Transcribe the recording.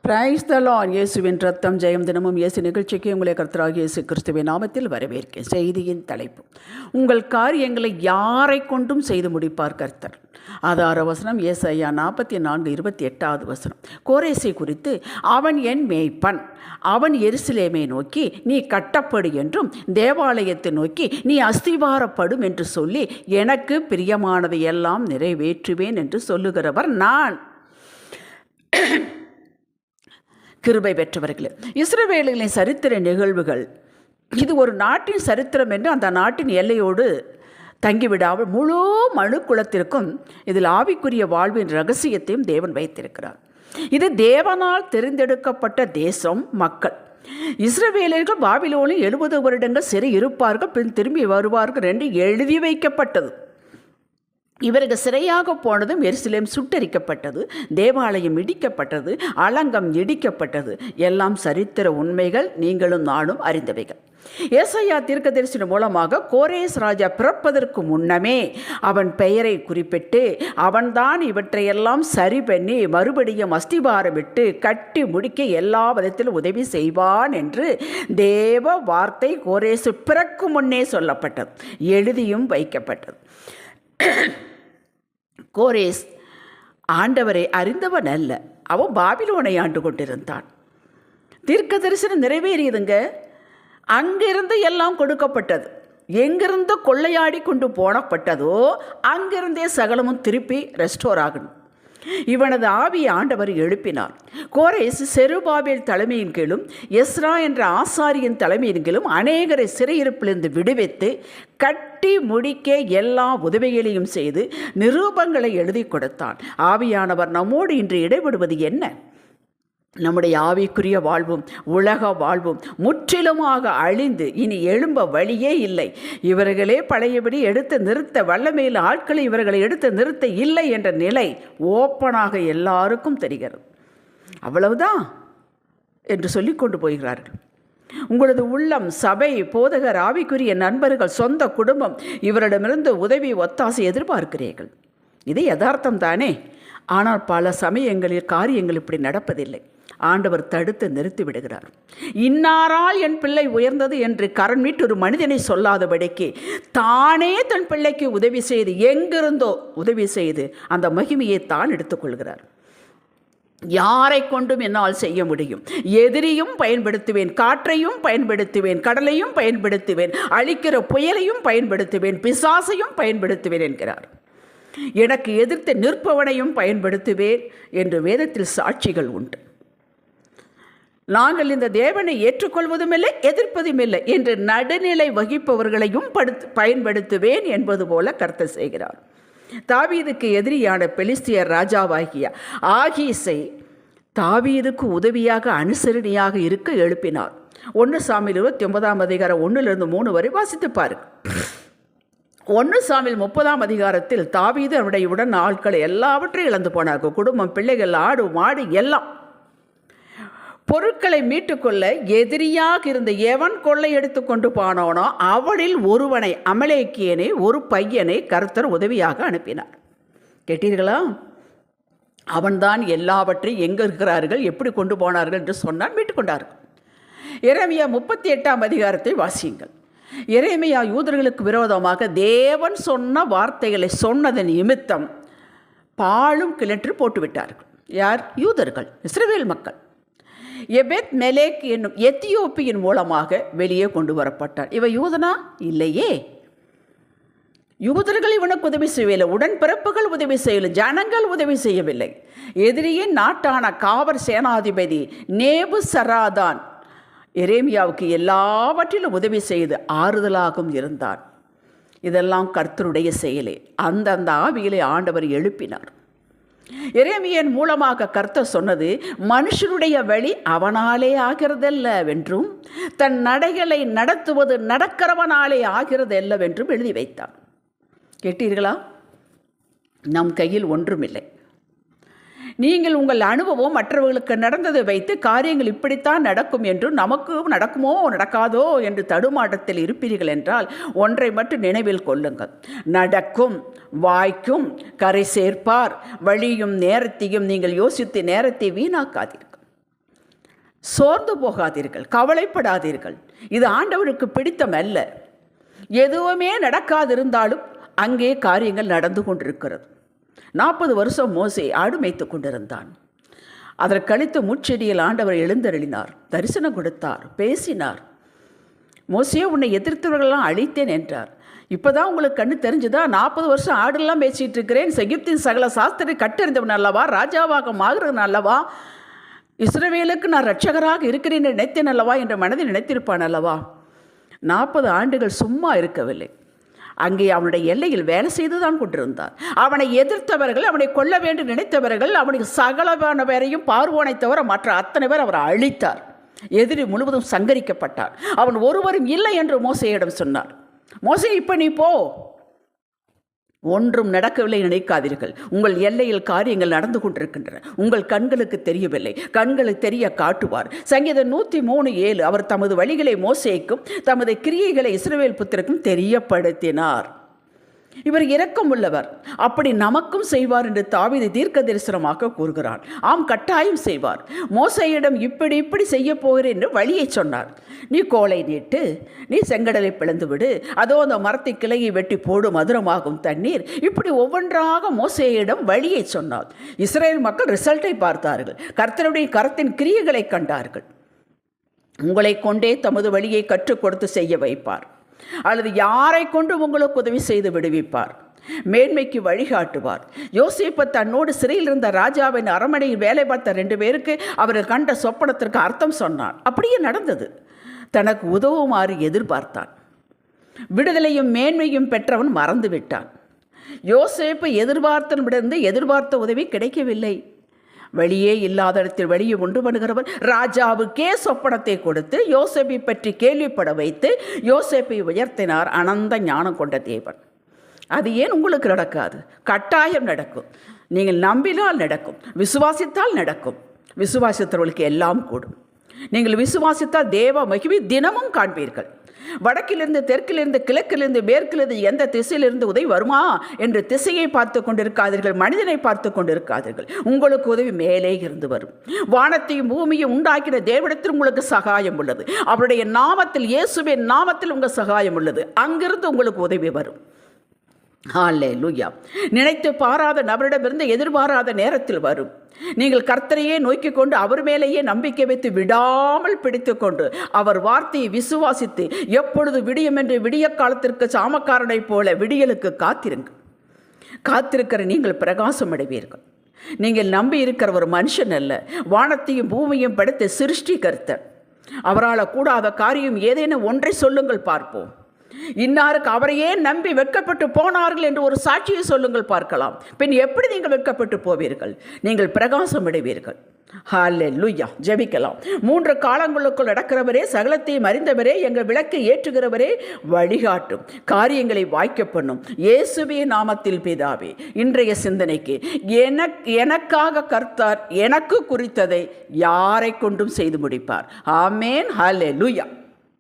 Praise the Lord. இயேசுவின் ரத்தம் ஜெயம். தினமும் இயேசு நிகழ்ச்சிக்கு உங்களை கர்த்தராகிய இயேசு கிறிஸ்துவின் நாமத்தில் வரவேற்கிறேன். செய்தியின் தலைப்பு: உங்கள் காரியங்களை யாரை கொண்டும் செய்து முடிப்பார் கர்த்தர். ஆதார வசனம் ஏசாயா 44:28. கோரேசை குறித்து, அவன் என் மேய்ப்பன், அவன் எருசலேமை நோக்கி நீ கட்டப்படு என்றும் தேவாலயத்தை நோக்கி நீ அஸ்திவாரப்படும் என்று சொல்லி எனக்கு பிரியமானதை எல்லாம் நிறைவேற்றுவேன் என்று சொல்லுகிறவர் நான். கிருபை பெற்றவர்களே, இஸ்ரவேலின் சரித்திர நிகழ்வுகள் இது ஒரு நாட்டின் சரித்திரம் என்று அந்த நாட்டின் எல்லையோடு தங்கிவிடாமல் முழு மனு குலத்திற்கும் இதில் ஆவிக்குரிய வாழ்வின் ரகசியத்தையும் தேவன் வைத்திருக்கிறார். இது தேவனால் தெரிந்தெடுக்கப்பட்ட தேசம், மக்கள். இஸ்ரவேலர்கள் பாபிலோனில் 70 வருடங்கள் சிறை இருப்பார்கள், பின் திரும்பி வருவார்கள் என்று எழுதி வைக்கப்பட்டது. இவர்கள் சிறையாக போனதும் எருசலேம் சுட்டரிக்கப்பட்டது, தேவாலயம் இடிக்கப்பட்டது, அலங்கம் இடிக்கப்பட்டது. எல்லாம் சரித்திர உண்மைகள், நீங்களும் நானும் அறிந்தவைகள். ஏசாயா தீர்க்கதரிசனம் மூலமாக கோரேஸ் ராஜா பிறப்பதற்கு முன்னமே அவன் பெயரை குறிப்பிட்டு, அவன்தான் இவற்றையெல்லாம் சரி பண்ணி மறுபடியும் அஸ்திபாரம் விட்டு கட்டி முடிக்க எல்லா விதத்திலும் உதவி செய்வான் என்று தேவ வார்த்தை கோரேசு பிறக்கும் முன்னே சொல்லப்பட்டது, எழுதியும் வைக்கப்பட்டது. கோரேஸ் ஆண்டவரை அறிந்தவன் அல்ல, அவன் பாபிலோனை ஆண்டு கொண்டிருந்தான். தீர்க்க தரிசனம் நிறைவேறியதுங்க. அங்கிருந்து எல்லாம் கொடுக்கப்பட்டது. எங்கிருந்து கொள்ளையாடி கொண்டு போனப்பட்டதோ அங்கிருந்தே சகலமும் திருப்பி ரெஸ்டோர் ஆகணும். இவனது ஆவியை ஆண்டவர் எழுப்பினார். கோரேஸ் செருபாபேல் தலைமையின் கீழும் எஸ்ரா என்ற ஆசாரியின் தலைமையின் கீழும் அநேகரை சிறையிருப்பிலிருந்து விடுவித்து கட்டி முடிக்க எல்லா உதவிகளையும் செய்து நிரூபங்களை எழுதி கொடுத்தான். ஆவியானவர் நம்மோடு இன்று இடைபடுவது என்ன? நம்முடைய ஆவிக்குரிய வாழ்வும் உலக வாழ்வும் முற்றிலுமாக அழிந்து இனி எழும்ப வழியே இல்லை. இவர்களே பழையபடி எடுத்து நிறுத்த வல்லமையில் ஆட்களை இவர்களை எடுத்து நிறுத்த இல்லை என்ற நிலை ஓப்பனாக எல்லாருக்கும் தெரிகிறது. அவ்வளவுதான் என்று சொல்லி கொண்டு போகிறார்கள். உங்களது உள்ளம், சபை, போதகர், ஆவிக்குரிய நண்பர்கள், சொந்த குடும்பம் இவரிடமிருந்து உதவி ஒத்தாசை எதிர்பார்க்கிறீர்கள். இது யதார்த்தம் தானே. ஆனால் பல சமயங்களில் காரியங்கள் இப்படி நடப்பதில்லை. ஆண்டவர் தடுத்து நிறுத்தி விடுகிறார். இன்னாரால் என் பிள்ளை உயர்ந்தது என்று கரண் மீட்டு ஒரு மனிதனை சொல்லாதபடிக்கு தானே தன் பிள்ளைக்கு உதவி செய்து, எங்கிருந்தோ உதவி செய்து அந்த மகிமையை தான் எடுத்துக்கொள்கிறார். யாரை கொண்டும் என்னால் செய்ய முடியும். எதிரியும் பயன்படுத்துவேன், காற்றையும் பயன்படுத்துவேன், கடலையும் பயன்படுத்துவேன், அழிக்கிற புயலையும் பயன்படுத்துவேன், பிசாசையும் பயன்படுத்துவேன் என்கிறார். எனக்கு எதிர்த்து நிற்பவனையும் பயன்படுத்துவேன் என்று வேதத்தில் சாட்சிகள் உண்டு. நாங்கள் இந்த தேவனை ஏற்றுக்கொள்வதும் இல்லை, எதிர்ப்பதும் இல்லை என்று நடுநிலை வகிப்பவர்களையும் பயன்படுத்துவேன் என்பது போல கர்த்தர் செய்கிறார். தாவீதுக்கு எதிரியான பெலிஸ்தியர் ராஜாவாகிய ஆகீஸை தாவீதுக்கு உதவியாக அனுசரணியாக இருக்க எழுப்பினார். 1 சாமுவேல் 29 1-3 வரை வாசித்து பாருங்கள். 1 சாமுவேல் 30 தாவீது அவருடைய உடன் ஆட்களை எல்லாவற்றையும் இழந்து போனார்கள். குடும்பம், பிள்ளைகள், ஆடு, மாடு எல்லாம். பொருட்களை மீட்டுக்கொள்ள எதிரியாக இருந்த எவன் கொள்ளை எடுத்து கொண்டு போனானோ அவளில் ஒருவனை, அமலேக்கியனை, ஒரு பையனை கர்த்தர் உதவியாக அனுப்பினார். கேட்டீர்களா? அவன்தான் எல்லாவற்றையும் எங்கே இருக்கிறார்கள், எப்படி கொண்டு போனார்கள் என்று சொன்னால் மீட்டுக்கொண்டார்கள். எரேமியா 38 வாசியுங்கள். எரேமியா யூதர்களுக்கு விரோதமாக தேவன் சொன்ன வார்த்தைகளை சொன்னதன் நிமித்தம் பாழும் கிணற்று போட்டுவிட்டார்கள். யார்? யூதர்கள், இஸ்ரவேல் மக்கள். எபெத் மெலேக் என்னும் எத்தியோப்பியின் மூலமாக வெளியே கொண்டு வரப்பட்டார். இவன் யூதனா? இல்லையே. யூதர்கள் இவனுக்கு உதவி செய்யவில்லை, உடன்பிறப்புகள் உதவி செய்யவில்லை, ஜனங்கள் உதவி செய்யவில்லை. எதிரியின் நாட்டான காவல் சேனாதிபதி நேபுசராதான் எரேமியாவுக்கு எல்லாவற்றிலும் உதவி செய்து ஆறுதலாகவும் இருந்தான். இதெல்லாம் கர்த்தருடைய செயலே. அந்த ஆவியிலே ஆண்டவர் எழுப்பினார். எரேமியன் மூலமாக கர்த்தர் சொன்னது, மனுஷனுடைய வழி அவனாலே ஆகிறதல்லவென்றும் தன் நடைகளை நடத்துவது நடக்கிறவனாலே ஆகிறதல்லவென்றும் எழுதி வைத்தார். கேட்டீர்களா? நம் கையில் ஒன்றுமில்லை. நீங்கள் உங்கள் அனுபவம் மற்றவர்களுக்கு நடந்ததை வைத்து காரியங்கள் இப்படித்தான் நடக்கும் என்று, நமக்கு நடக்குமோ நடக்காதோ என்று தடுமாட்டத்தில் இருப்பீர்கள் என்றால் ஒன்றை மட்டும் நினைவில் கொள்ளுங்கள். நடக்கும், வாய்க்கும், கரை சேர்ப்பார், வழியும் நேரத்தையும் நீங்கள் யோசித்து நேரத்தை வீணாக்காதீர்கள். சோர்ந்து போகாதீர்கள், கவலைப்படாதீர்கள். இது ஆண்டவருக்கு பிடித்தம் அல்ல. எதுவுமே நடக்காதிருந்தாலும் அங்கே காரியங்கள் நடந்து கொண்டிருக்கிறது. 40 வருஷம் மோசே ஆடு மேய்த்து கொண்டிருந்தான். அதற்கழித்து முட்செடியில் ஆண்டவர் எழுந்தருளினார், தரிசனம் கொடுத்தார், பேசினார். மோசே, உன்னை எதிர்த்தவர்களெல்லாம் அழித்தேன் என்றார். இப்போதான் உங்களுக்கு கண்ணு தெரிஞ்சுதா? 40 வருஷம் ஆடெல்லாம் பேசிகிட்டு இருக்கிறேன், எகிப்தின் சகல சாஸ்திரி கட்டறிந்தவன் அல்லவா, ராஜாவாக மாறுறவன் அல்லவா, இஸ்ரவேலுக்கு நான் இரட்சகராக இருக்கிறேன் நினைத்தேன் அல்லவா என்ற மனதில் நினைத்திருப்பான் அல்லவா. 40 ஆண்டுகள் சும்மா இருக்கவில்லை. அங்கே அவனுடைய எல்லையில் வேலை செய்து தான் கொண்டிருந்தார். அவனை எதிர்த்தவர்கள், அவனை கொல்ல வேண்டும் நினைத்தவர்கள், அவனுக்கு சகலமான பேரையும் பார்வோனை தவிர மற்ற அத்தனை பேர் அவரை அழித்தார். எதிரி முழுவதும் சங்கரிக்கப்பட்டார். அவன் ஒருவரும் இல்லை என்று மோசேயிடம் சொன்னார். மோசே, இப்போ நீ போ, ஒன்றும் நடக்கவில்லை நினைக்காதீர்கள். உங்கள் எல்லையில் காரியங்கள் நடந்து கொண்டிருக்கின்றன, உங்கள் கண்களுக்கு தெரியவில்லை, கண்களுக்கு தெரிய காட்டுவார். சங்கீதம் 103:7 அவர் தமது வழிகளை மோசேக்கும் தமது கிரியைகளை இஸ்ரவேல் புத்திரருக்கும் தெரியப்படுத்தினார். இவர் இரக்கம் உள்ளவர், அப்படி நமக்கும் செய்வார் என்று தாவீது தீர்க்க தரிசனமாக கூறுகிறான். ஆம், கட்டாயம் செய்வார். மோசேயிடம் இப்படி இப்படி செய்ய போகிறேன் என்று வழியை சொன்னார். நீ கோலை நீட்டு, நீ செங்கடலை பிளந்து விடு, அதோ அந்த மரத்தை கிளையை வெட்டி போடு, மதுரமாகும் தண்ணீர், இப்படி ஒவ்வொன்றாக மோசேயிடம் வழியை சொன்னார். இஸ்ரேல் மக்கள் ரிசல்ட்டை பார்த்தார்கள், கர்த்தருடைய கரத்தின் கிரியைகளை கண்டார்கள். உங்களை கொண்டே தமது வழியை கற்றுக் கொடுத்து செய்ய வைப்பார், அல்லது யாரை கொண்டு உங்களுக்கு உதவி செய்து விடுவிப்பார், மேன்மைக்கு வழிகாட்டுவார். யோசேப்பு தன்னோடு சிறையில் இருந்த ராஜாவின் அரண்மனையில் வேலை பார்த்த 2 பேருக்கு அவர் கண்ட சொப்பனத்திற்கு அர்த்தம் சொன்னார். அப்படியே நடந்தது. தனக்கு உதவுமாறு எதிர்பார்த்தான். விடுதலையும் மேன்மையும் பெற்றவன் மறந்து விட்டான். யோசேப்பு எதிர்பார்த்தவிடந்து எதிர்பார்த்த உதவி கிடைக்கவில்லை. வழியே இல்லாத இடத்தில் வழியை உண்டு பண்ணுகிறவர் ராஜாவுக்கே சொப்பனத்தை கொடுத்து யோசேப்பை பற்றி கேள்விப்பட வைத்து யோசேப்பை உயர்த்தினார். அனந்த ஞானம் கொண்ட தேவன். அது ஏன் உங்களுக்கு நடக்காது? கட்டாயம் நடக்கும். நீங்கள் நம்பினால் நடக்கும், விசுவாசித்தால் நடக்கும். விசுவாசித்தவர்களுக்கு எல்லாம் கூடும். நீங்கள் விசுவாசித்தால் தேவ மகிமை தினமும் காண்பீர்கள். வடக்கிலிருந்து, தெற்கிலிருந்து, கிழக்கிலிருந்து, மேற்கிலிருந்து, எந்த திசையிலிருந்து உதவி வருமா என்று திசையை பார்த்து கொண்டிருக்காதீர்கள், மனிதனை பார்த்து கொண்டிருக்காதீர்கள். உங்களுக்கு உதவி மேலே இருந்து வரும். வானத்தையும் பூமியும் உண்டாக்கின தேவனிடத்தில் உங்களுக்கு சகாயம் உள்ளது. அவருடைய நாமத்தில், இயேசுவின் நாமத்தில் உங்கள் சகாயம் உள்ளது. அங்கிருந்து உங்களுக்கு உதவி வரும். ஹல்லேலூயா. நினைத்து பாராத நபரிடமிருந்து எதிர்பாராத நேரத்தில் வரும். நீங்கள் கர்த்தரையே நோக்கி கொண்டு அவர் மேலேயே நம்பிக்கை வைத்து விடாமல் பிடித்து கொண்டு அவர் வார்த்தையை விசுவாசித்து எப்பொழுது விடியும் என்று விடிய காலத்திற்கு சாமக்காரனை போல விடியலுக்கு காத்திருக்கிற நீங்கள் பிரகாசம் அடைவீர்கள். நீங்கள் நம்பி இருக்கிற ஒரு மனுஷன் அல்ல, வானத்தையும் பூமியும் படைத்த சிருஷ்டிகர்த்தர். அவரால் கூடாத காரியம் ஏதேனும் ஒன்றை சொல்லுங்கள் பார்ப்போம். இன்னாருக்கு அவரையே நம்பி வெட்கப்பட்டு போனார்கள் என்று ஒரு சாட்சியை சொல்லுங்கள் பார்க்கலாம். பின் எப்படி நீங்கள் வெட்கப்பட்டு போவீர்கள்? நீங்கள் பிரகாசம் அடைவீர்கள். ஹல்லேலூயா. ஜெபிக்கலாம். 3 காலங்களுக்குள் நடக்கிறவரே, சகலத்தையும் அறிந்தவரே, எங்கள் விளக்கை ஏற்றுகிறவரே, வழிகாட்டும், காரியங்களை வாய்க்க பண்ணும் இயேசுவே நாமத்தில் பிதாவே. இன்றைய சிந்தனைக்கு எனக்காக கர்த்தர் எனக்கு குறித்ததை யாரை கொண்டும் செய்து முடிப்பார். ஆமேன். ஹல்லேலூயா.